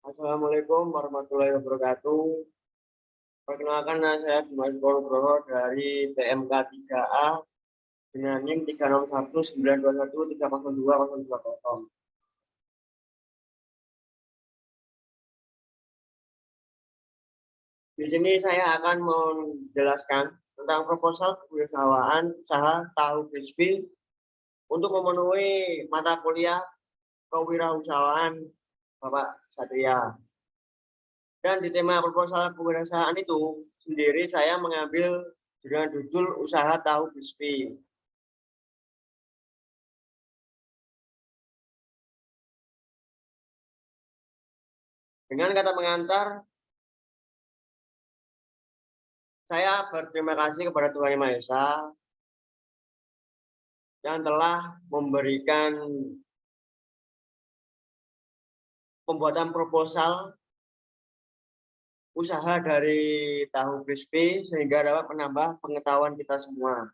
Assalamualaikum warahmatullahi wabarakatuh. Perkenalkan, saya Dimas Nugroho dari TMK 3A dengan NIM 36190130220. Di sini saya akan menjelaskan tentang proposal kewirausahaan usaha tahu crispy untuk memenuhi mata kuliah kewirausahaan Bapak Satria. Dan di tema proposal kewirausahaan itu sendiri saya mengambil dengan judul usaha tahu crispy. Dengan kata mengantar, saya berterima kasih kepada Tuhan Yang Maha Esa yang telah memberikan pembuatan proposal usaha dari tahu crispy sehingga dapat menambah pengetahuan kita semua.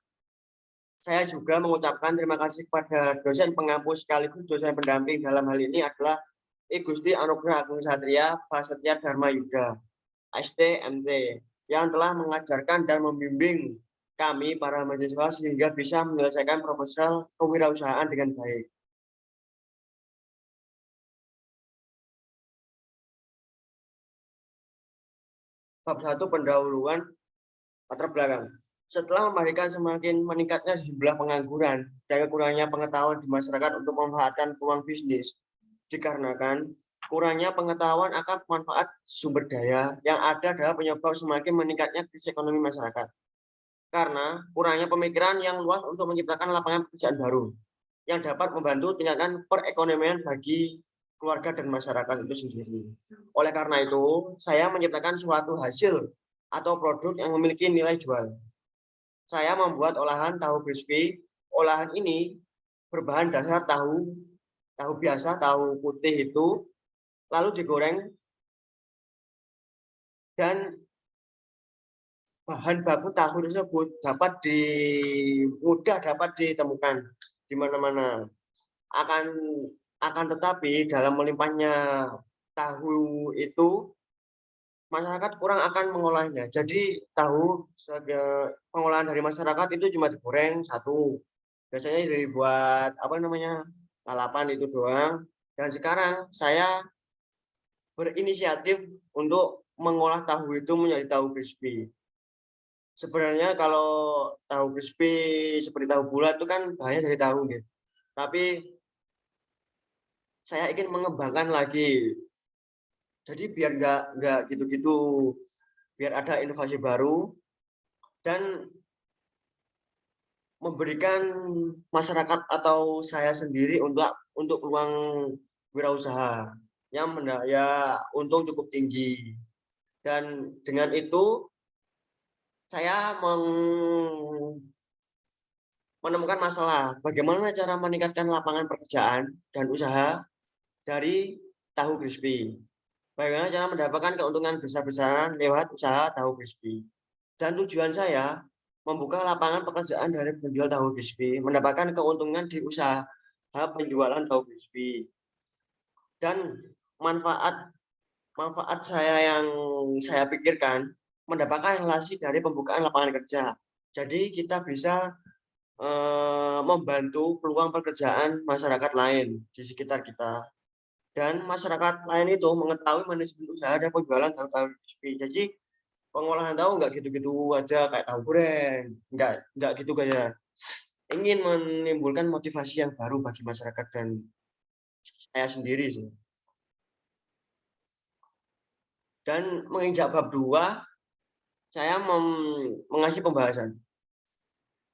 Saya juga mengucapkan terima kasih kepada dosen pengampu sekaligus dosen pendamping dalam hal ini adalah I Gusti Anugrah Agung Satria Prasetya Dharma Yuda, STMT, yang telah mengajarkan dan membimbing kami para mahasiswa sehingga bisa menyelesaikan proposal kewirausahaan dengan baik. Bab 1 pendahuluan latar belakang. Setelah memberikan semakin meningkatnya jumlah pengangguran dan kurangnya pengetahuan di masyarakat untuk memanfaatkan peluang bisnis, dikarenakan kurangnya pengetahuan akan manfaat sumber daya yang ada adalah penyebab semakin meningkatnya krisis ekonomi masyarakat. Karena kurangnya pemikiran yang luas untuk menciptakan lapangan pekerjaan baru yang dapat membantu tingkatkan perekonomian bagi keluarga dan masyarakat itu sendiri. Oleh karena itu, saya menciptakan suatu hasil atau produk yang memiliki nilai jual. Saya membuat olahan tahu crispy. Olahan ini berbahan dasar tahu biasa, tahu putih itu, lalu digoreng dan bahan baku tahu tersebut mudah dapat ditemukan di mana-mana. Akan tetapi dalam melimpahnya tahu itu masyarakat kurang akan mengolahnya. Jadi tahu pengolahan dari masyarakat itu cuma digoreng satu. Biasanya dibuat apa namanya? Lalapan itu doang. Dan sekarang saya berinisiatif untuk mengolah tahu itu menjadi tahu crispy. Sebenarnya kalau tahu crispy seperti tahu bulat itu kan bahannya dari tahu gitu. Tapi saya ingin mengembangkan lagi. Jadi biar nggak gitu-gitu, biar ada inovasi baru dan memberikan masyarakat atau saya sendiri untuk peluang wirausaha yang ya untung cukup tinggi. Dan dengan itu saya menemukan masalah bagaimana cara meningkatkan lapangan pekerjaan dan usaha dari tahu crispy. Bagaimana cara mendapatkan keuntungan besar-besaran lewat usaha tahu crispy. Dan tujuan saya membuka lapangan pekerjaan dari penjual tahu crispy, mendapatkan keuntungan di usaha penjualan tahu crispy. Dan manfaat saya yang saya pikirkan mendapatkan relasi dari pembukaan lapangan kerja. Jadi kita bisa membantu peluang pekerjaan masyarakat lain di sekitar kita. Dan masyarakat lain itu mengetahui manajemen usaha dan penjualan tahu crispy. Jadi pengolahan tahu nggak gitu-gitu aja kayak tahu goreng, nggak gitu aja. Ingin menimbulkan motivasi yang baru bagi masyarakat dan saya sendiri sih. Dan menginjak bab 2, saya mengasih pembahasan.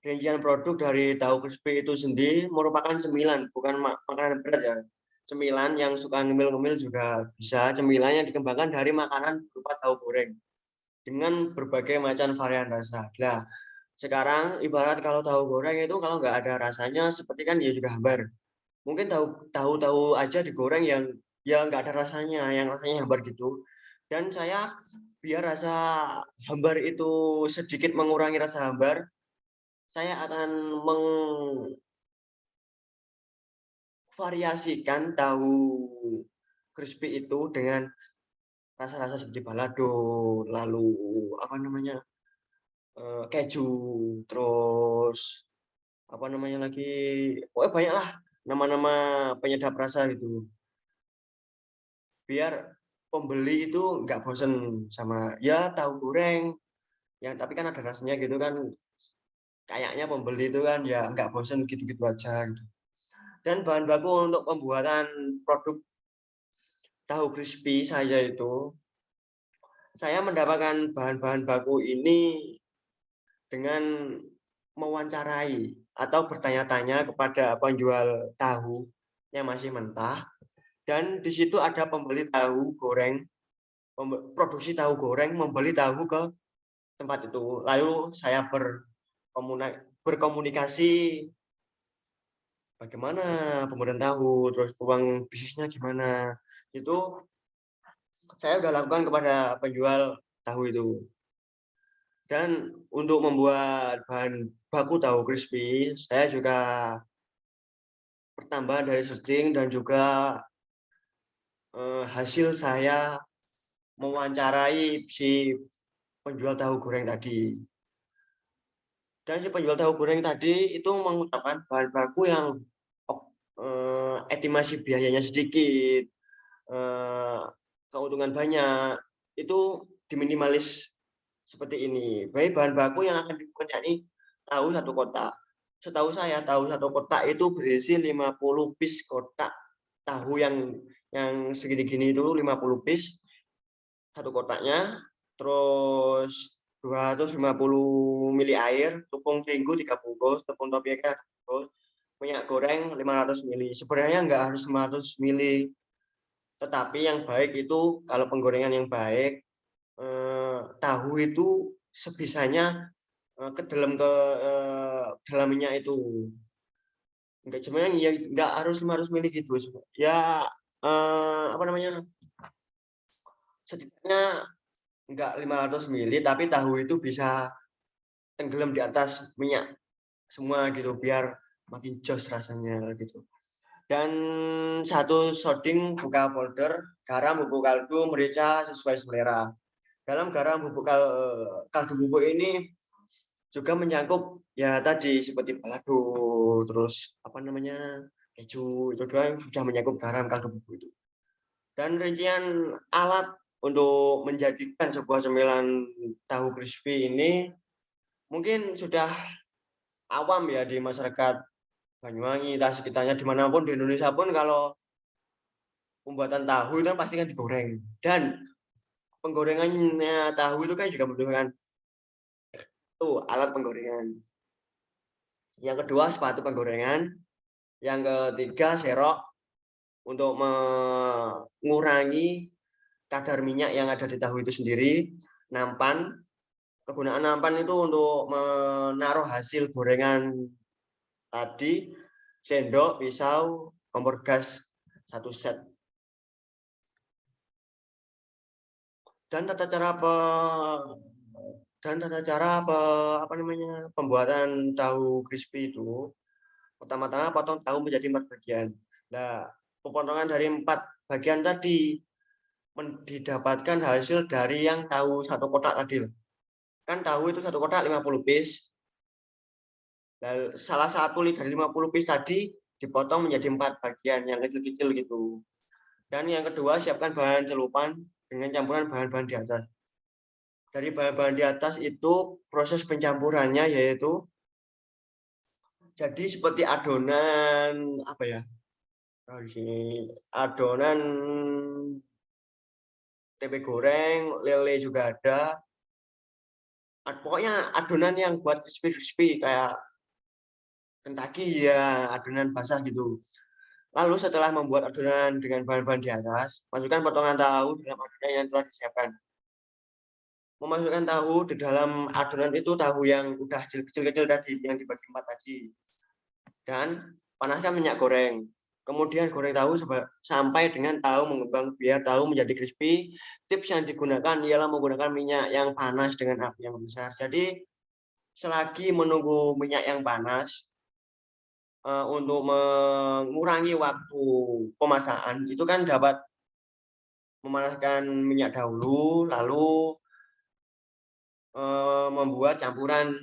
Rincian produk dari tahu crispy itu sendiri merupakan cemilan, bukan makanan berat ya. Cemilan yang suka ngemil-ngemil juga bisa. Cemilan yang dikembangkan dari makanan berupa tahu goreng dengan berbagai macam varian rasa. Nah, sekarang ibarat kalau tahu goreng itu kalau nggak ada rasanya seperti kan ya juga hambar. Mungkin tahu aja digoreng yang nggak ada rasanya, yang rasanya hambar gitu. Dan saya biar rasa hambar itu sedikit mengurangi rasa hambar, saya akan mengvariasikan tahu crispy itu dengan rasa-rasa seperti balado, lalu apa namanya, keju, terus apa namanya lagi, pokoknya banyak lah nama-nama penyedap rasa gitu. Biar pembeli itu nggak bosen sama ya tahu goreng, yang tapi kan ada rasanya gitu kan, kayaknya pembeli itu kan ya nggak bosen gitu-gitu aja gitu. Dan bahan baku untuk pembuatan produk tahu crispy saya mendapatkan bahan-bahan baku ini dengan mewawancarai atau bertanya-tanya kepada penjual tahu yang masih mentah, dan di situ ada pembeli tahu goreng, produksi tahu goreng membeli tahu ke tempat itu. Lalu saya berkomunikasi bagaimana pembuatan tahu, terus peluang bisnisnya gimana. Itu saya sudah lakukan kepada penjual tahu itu. Dan untuk membuat bahan baku tahu crispy, saya juga pertambahan dari searching dan juga hasil saya mewawancarai si penjual tahu goreng tadi. Dan si penjual tahu goreng tadi itu mengutamakan bahan baku yang estimasi biayanya sedikit, keuntungan banyak, itu diminimalis seperti ini. Baik bahan baku yang akan digunakan yakni tahu satu kotak. Setahu saya tahu satu kotak itu berisi 50 piece kotak tahu yang segini-gini itu 50 piece satu kotaknya, terus 250 mili air, tepung terigu 3 bungkus, tepung tapioka 1 bungkus, minyak goreng 500 mili. Sebenarnya nggak harus 500 mili, tetapi yang baik itu kalau penggorengan yang baik, tahu itu sebisanya ke dalam minyak itu. Enggak cuma ya nggak harus 500 mili gitu. Ya apa namanya? Setidaknya enggak 500 mili, tapi tahu itu bisa tenggelam di atas minyak semua gitu, biar makin jos rasanya gitu. Dan 1 shotting buka powder, garam, bubuk kaldu, merica sesuai selera. Dalam garam kaldu bubuk ini juga menyangkut ya tadi seperti balado, terus apa namanya, keju, itu doang sudah menyangkut garam kaldu bubuk itu. Dan rincian alat untuk menjadikan sebuah cemilan tahu crispy ini mungkin sudah awam ya di masyarakat Banyuwangi, dan sekitarnya dimanapun di Indonesia pun kalau pembuatan tahu itu kan pasti kan digoreng. Dan penggorengannya tahu itu kan juga membutuhkan tuh alat penggorengan. Yang kedua sepatu penggorengan, yang ketiga serok untuk mengurangi kadar minyak yang ada di tahu itu sendiri, nampan. Kegunaan nampan itu untuk menaruh hasil gorengan tadi, sendok, pisau, kompor gas 1 set. Dan tata cara apa namanya, pembuatan tahu crispy itu, pertama-tama potong tahu menjadi 4 bagian. Nah, pemotongan dari 4 bagian tadi didapatkan hasil dari yang tahu 1 kotak tadi. Kan tahu itu 1 kotak 50 piece. Dan salah satu dari 50 piece tadi dipotong menjadi 4 bagian yang kecil-kecil gitu. Dan yang kedua, siapkan bahan celupan dengan campuran bahan-bahan di atas. Dari bahan-bahan di atas itu proses pencampurannya yaitu jadi seperti adonan apa ya? Nah, di sini adonan tempe goreng, lele juga ada. Pokoknya adonan yang buat crispy-crispy kayak Kentucky ya, adonan basah gitu. Lalu setelah membuat adonan dengan bahan-bahan di atas, masukkan potongan tahu dalam adonan yang telah disiapkan. Memasukkan tahu di dalam adonan itu tahu yang udah kecil-kecil tadi, yang dibagi 4 tadi. Dan panaskan minyak goreng. Kemudian goreng tahu sampai dengan tahu mengembang biar tahu menjadi crispy. Tips yang digunakan ialah menggunakan minyak yang panas dengan api yang besar. Jadi selagi menunggu minyak yang panas, untuk mengurangi waktu pemasakan, itu kan dapat memanaskan minyak dahulu, lalu membuat campuran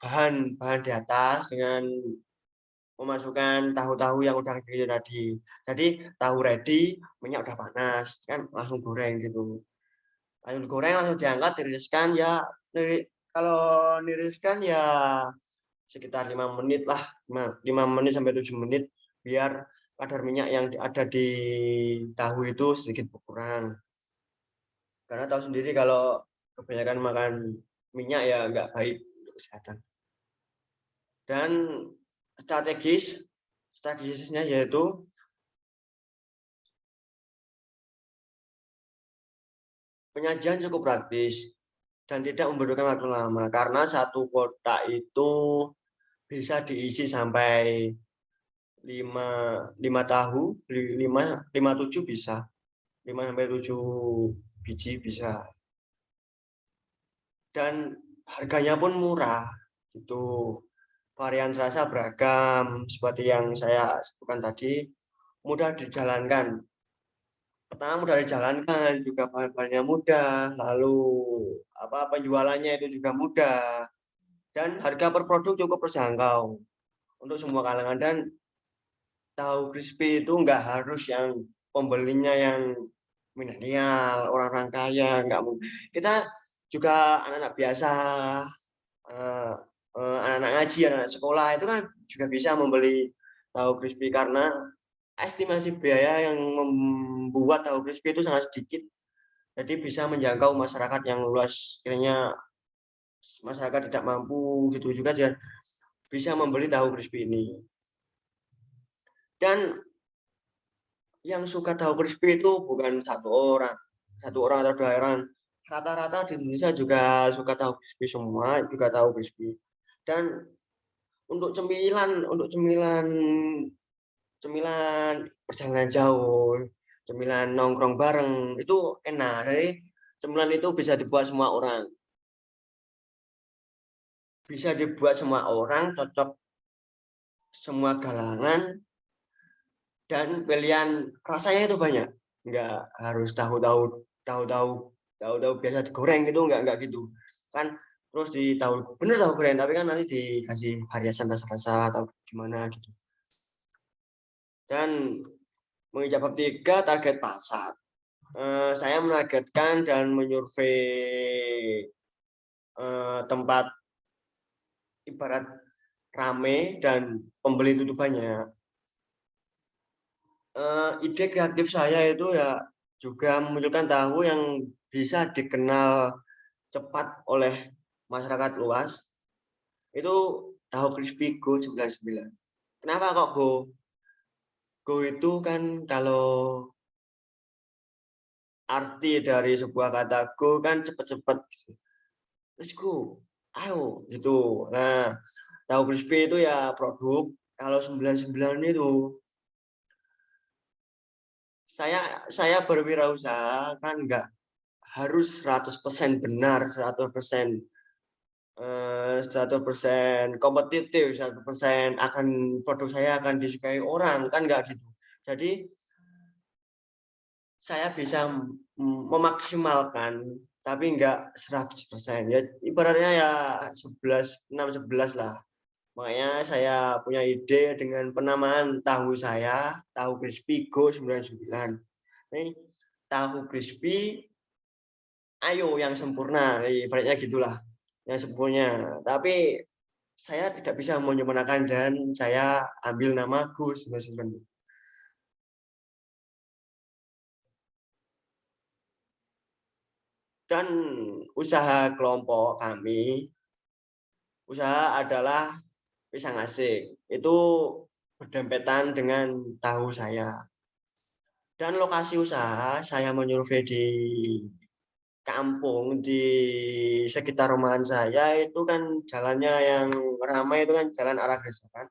bahan-bahan di atas dengan memasukkan tahu-tahu yang udah digiling tadi. Jadi tahu ready, minyak udah panas, kan langsung goreng gitu. Langsung digoreng, langsung diangkat, tiriskan ya. Kalau niriskan ya sekitar 5 menit lah, 5 menit sampai 7 menit biar kadar minyak yang ada di tahu itu sedikit berkurang. Karena tahu sendiri kalau kebanyakan makan minyak ya nggak baik untuk kesehatan. Dan strategisnya yaitu penyajian cukup praktis dan tidak membutuhkan waktu lama karena satu kotak itu bisa diisi sampai 5 tahu, 5 7 bisa. 5 sampai 7 biji bisa. Dan harganya pun murah. Itu varian rasa beragam seperti yang saya sebutkan tadi, mudah dijalankan. Pertama mudah dijalankan, juga bahan-bahannya mudah, lalu penjualannya itu juga mudah, dan harga per produk cukup terjangkau untuk semua kalangan. Dan tahu crispy itu nggak harus yang pembelinya yang milenial, orang-orang kaya, nggak mungkin. Kita juga anak-anak biasa, anak-anak ngaji, anak-anak sekolah itu kan juga bisa membeli tahu crispy karena estimasi biaya yang membuat tahu crispy itu sangat sedikit. Jadi bisa menjangkau masyarakat yang luas. Kiranya masyarakat tidak mampu gitu juga aja bisa membeli tahu crispy ini. Dan yang suka tahu crispy itu bukan satu orang atau 2 orang. Rata-rata di Indonesia juga suka tahu crispy semua, juga tahu crispy. Dan untuk cemilan perjalanan jauh, cemilan nongkrong bareng itu enak. Jadi cemilan itu bisa dibuat semua orang. Bisa dibuat semua orang, cocok semua kalangan, dan pilihan rasanya itu banyak. Enggak harus tahu-tahu biasa digoreng gitu, enggak gitu. Kan terus bener tahu goreng, tapi kan nanti dikasih variasan rasa-rasa atau gimana gitu. Dan menginjak bab 3, target pasar. Saya menargetkan dan menyurvei tempat ibarat rame dan pembeli itu banyak. Ide kreatif saya itu ya juga memunculkan tahu yang bisa dikenal cepat oleh masyarakat luas. Itu tahu crispy Go 99. Kenapa kok Go? Go itu kan kalau arti dari sebuah kata go kan cepet-cepet gitu. Let's go, ayo gitu. Nah, tahu crispy itu ya produk. Kalau 99 itu saya berwirausaha kan nggak harus 100% benar, 100% kompetitif, 100% akan produk saya akan disukai orang, kan nggak gitu. Jadi saya bisa memaksimalkan tapi nggak 100%. Ya ibaratnya ya 6-11 lah. Makanya saya punya ide dengan penamaan tahu saya, tahu crispy Go 99. Ini tahu crispy ayo yang sempurna, ibaratnya gitulah, yang sempurna. Tapi saya tidak bisa menyempurnakan dan saya ambil nama Gus 99. Dan usaha kelompok kami, usaha adalah pisang asik. Itu berdempetan dengan tahu saya. Dan lokasi usaha saya menyurvei di kampung di sekitar rumahan saya itu kan jalannya yang ramai itu kan jalan arah desa kan.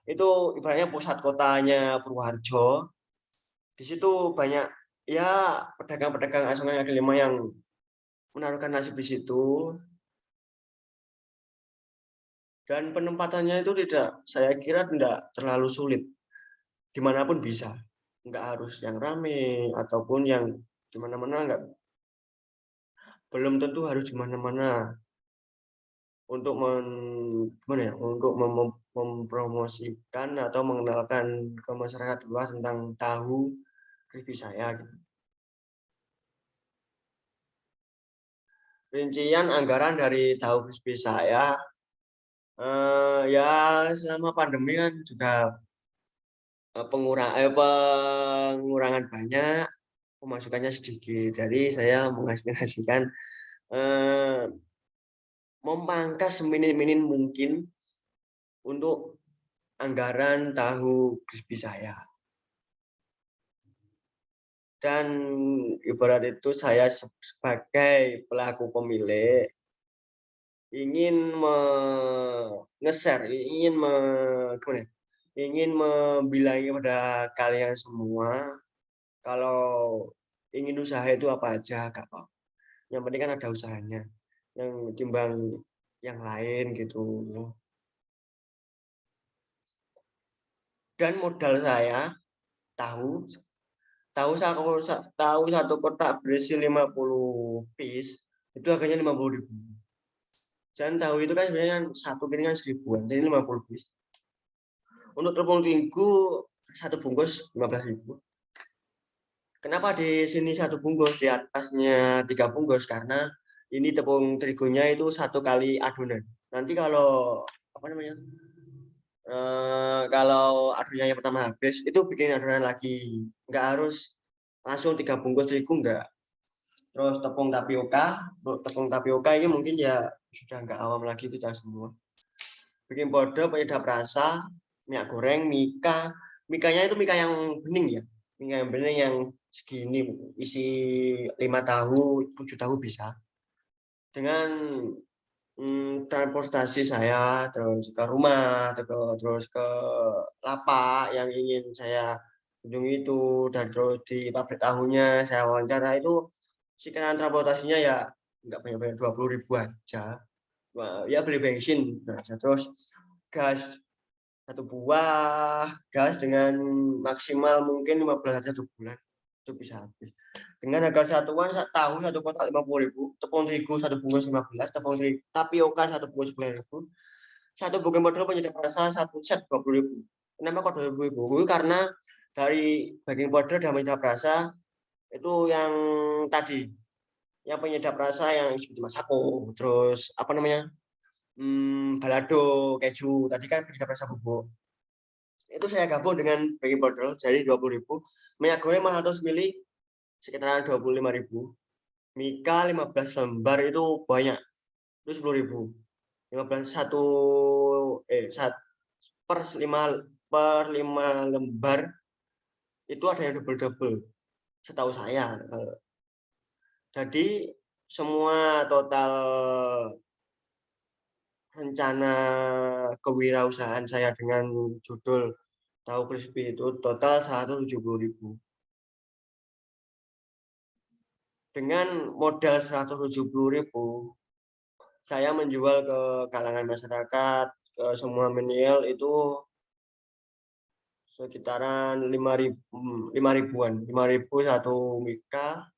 Itu ibaratnya pusat kotanya Purwoharjo. Di situ banyak ya pedagang-pedagang asongan kaki lima yang menaruhkan nasib di situ, dan penempatannya itu saya kira tidak terlalu sulit, dimanapun bisa. nggak harus yang rame ataupun yang di mana-mana, nggak, belum tentu harus di mana-mana untuk gimana ya, untuk mempromosikan atau mengenalkan ke masyarakat luas tentang tahu crispy saya gitu. Rincian anggaran dari tahu crispy saya, ya selama pandemi kan juga pengurangan banyak, pemasukannya sedikit. Jadi saya mengaspirasikan memangkas seminim-minim mungkin untuk anggaran tahu crispy saya. Dan ibarat itu saya sebagai pelaku pemilik ingin nge-share, ingin membilangi pada kalian semua kalau ingin usaha itu apa aja, gak apa. Yang penting kan ada usahanya, yang timbang yang lain gitu. Dan modal saya tahu tahu satu kotak berisi 50 piece itu harganya 50.000. Dan tahu itu kan sebenarnya satu piring kan 1.000-an, jadi 50 piece. Untuk tepung terigu satu bungkus 15.000. Kenapa di sini satu bungkus, di atasnya 3 bungkus? Karena ini tepung terigunya itu 1 kali adonan. Nanti kalau apa namanya? Kalau adonannya yang pertama habis, itu bikin adonan lagi. Nggak harus langsung 3 bungkus terigu, nggak. Terus tepung tapioka ini mungkin ya sudah nggak awam lagi kita semua. Baking powder, penyedap rasa, minyak goreng, mika. Mikanya itu mika yang bening ya. Mika yang bening yang segini, isi 5 tahu, 7 tahu bisa. Dengan transportasi saya terus ke rumah, terus ke lapak yang ingin saya kunjungi itu, dan terus di pabrik tahunya saya wawancara itu, sekiranya transportasinya ya nggak banyak-banyak, 20.000 aja. Ya beli bensin, nah, terus gas 1 buah gas dengan maksimal mungkin 15 hari 1 bulan itu bisa habis. Dengan harga satuan tahu 1 kotak 50.000, tepung terigu 1 bungkus 15, tepung tapioka 1 bungkus 10.000, 1 buku modal penyedap rasa 1 set 20.000. Kenapa kok 20.000? Karena dari baking powder dan penyedap rasa itu yang tadi, yang penyedap rasa yang seperti masako, terus apa namanya, balado, keju, tadi kan penyedap rasa bubuk. Itu saya gabung dengan baking powder jadi 20.000, minyak goreng 500 ml sekitaran 25.000, mika 15 lembar itu banyak, itu 10.000. 15 satu per 5 lembar itu ada yang double setahu saya. Jadi semua total rencana kewirausahaan saya dengan judul tahu crispy itu total 170.000. Dengan modal 170.000, saya menjual ke kalangan masyarakat, ke semua milenial itu sekitaran 5.000-an, 5.000 satu mika.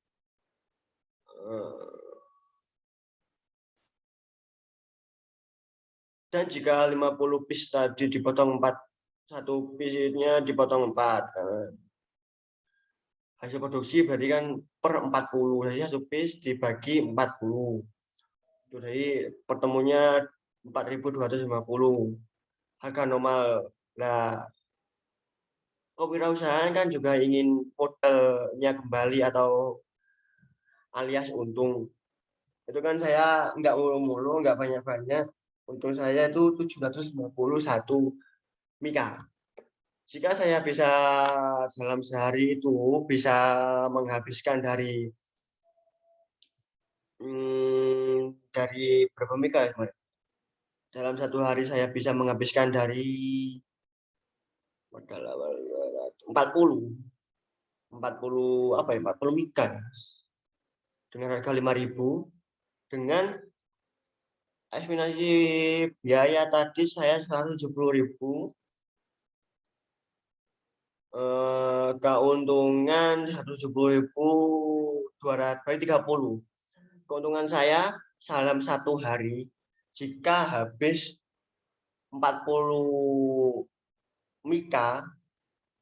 Dan jika 50 piece tadi dipotong 4, satu piece-nya dipotong 4, hasil produksi berarti kan per 40, jadi satu piece dibagi 40. Itu jadi pertemunya 4.250 harga normal. Nah, kewirausahaan kan juga ingin modalnya kembali atau alias untung. Itu kan saya nggak mulu-mulu, nggak banyak-banyak. Untung saya itu 751 mika. Jika saya bisa dalam sehari itu bisa menghabiskan dari berapa mika ya, dalam satu hari saya bisa menghabiskan dari modal awal 40 apa ya, 40 mika dengan harga 5.000, dengan estimasi biaya tadi saya 170.000, keuntungan 170.200 berarti 30. Keuntungan saya dalam 1 hari jika habis 40 mika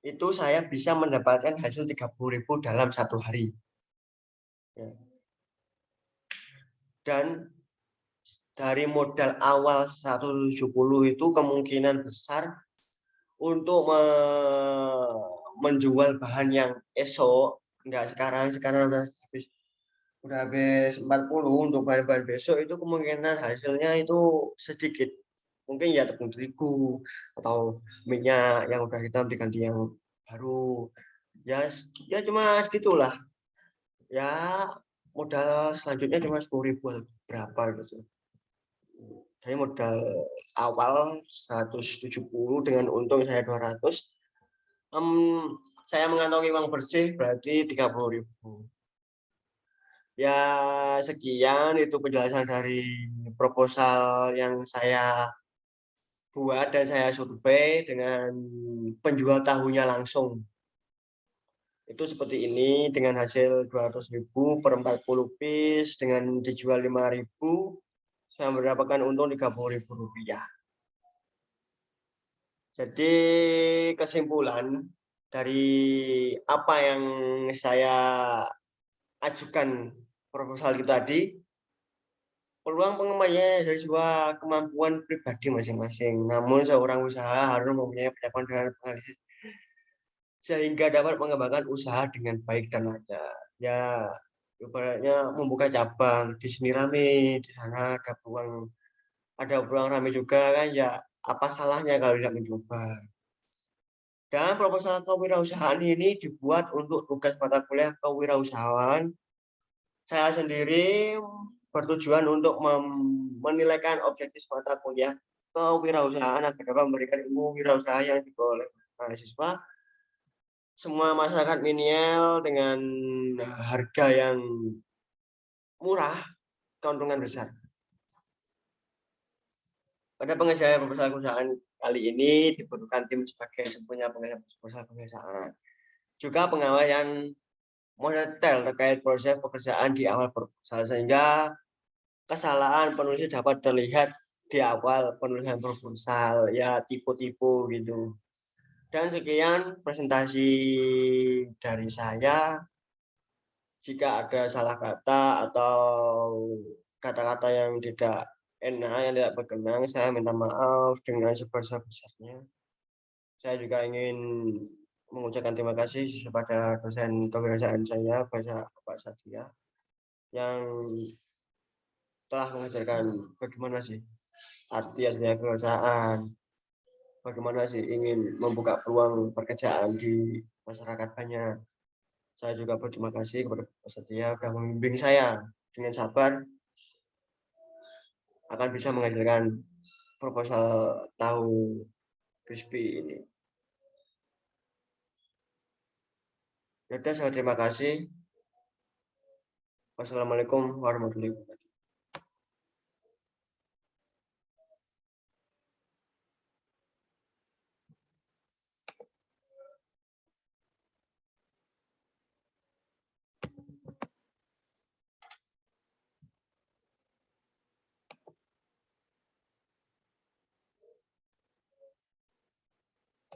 itu saya bisa mendapatkan hasil 30.000 dalam 1 hari. Ya. Dan dari modal awal 170 itu kemungkinan besar untuk menjual bahan yang esok, enggak sekarang udah habis 40 untuk bahan-bahan besok itu kemungkinan hasilnya itu sedikit. Mungkin ya tepung terigu atau minyak yang udah hitam diganti yang baru. Ya cuma segitulah. Ya modal selanjutnya cuma 10.000 berapa gitu. Dari modal awal 170 dengan untung saya 200. Saya mengantongi uang bersih berarti 30.000. Ya sekian itu penjelasan dari proposal yang saya buat dan saya survei dengan penjual tahunya langsung. Itu seperti ini dengan hasil 200.000 per 40 piece dengan dijual 5.000 saya mendapatkan untung 30.000 rupiah. Jadi kesimpulan dari apa yang saya ajukan proposal itu tadi, peluang pengembangannya dari sebuah kemampuan pribadi masing-masing. Namun seorang usaha harus mempunyai pengetahuan dan analisis sehingga dapat mengembangkan usaha dengan baik dan lancar. Ya, ibaratnya membuka cabang di sini rame, di sana ada peluang rame juga kan ya. Apa salahnya kalau tidak mencoba? Dan proposal kewirausahaan ini dibuat untuk tugas mata kuliah kewirausahaan. Saya sendiri bertujuan untuk menilaikan objektif mata kuliah kewirausahaan agar dapat memberikan ilmu wirausaha yang diperoleh mahasiswa. Semua masyarakat minimal dengan harga yang murah, keuntungan besar. Pada pengerjaan proposal perusahaan kali ini dibutuhkan tim sebagai sempurna proposal pengerjaan. Juga pengawasan moneter terkait proses pekerjaan di awal proposal sehingga kesalahan penulis dapat terlihat di awal penulisan proposal ya tipu-tipu gitu. Dan sekian presentasi dari saya. Jika ada salah kata atau kata-kata yang tidak enak, yang tidak berkenan, saya minta maaf dengan sebesar-besarnya. Saya juga ingin mengucapkan terima kasih kepada dosen kewirausahaan saya, Bapak Satria, yang telah mengajarkan bagaimana sih arti kewirausahaan, bagaimana sih ingin membuka peluang pekerjaan di masyarakat banyak. Saya juga berterima kasih kepada Bapak Satria sudah membimbing saya dengan sabar akan bisa mengajarkan proposal tahu crispy ini. Yaudah, saya terima kasih. Wassalamualaikum warahmatullahi wabarakatuh.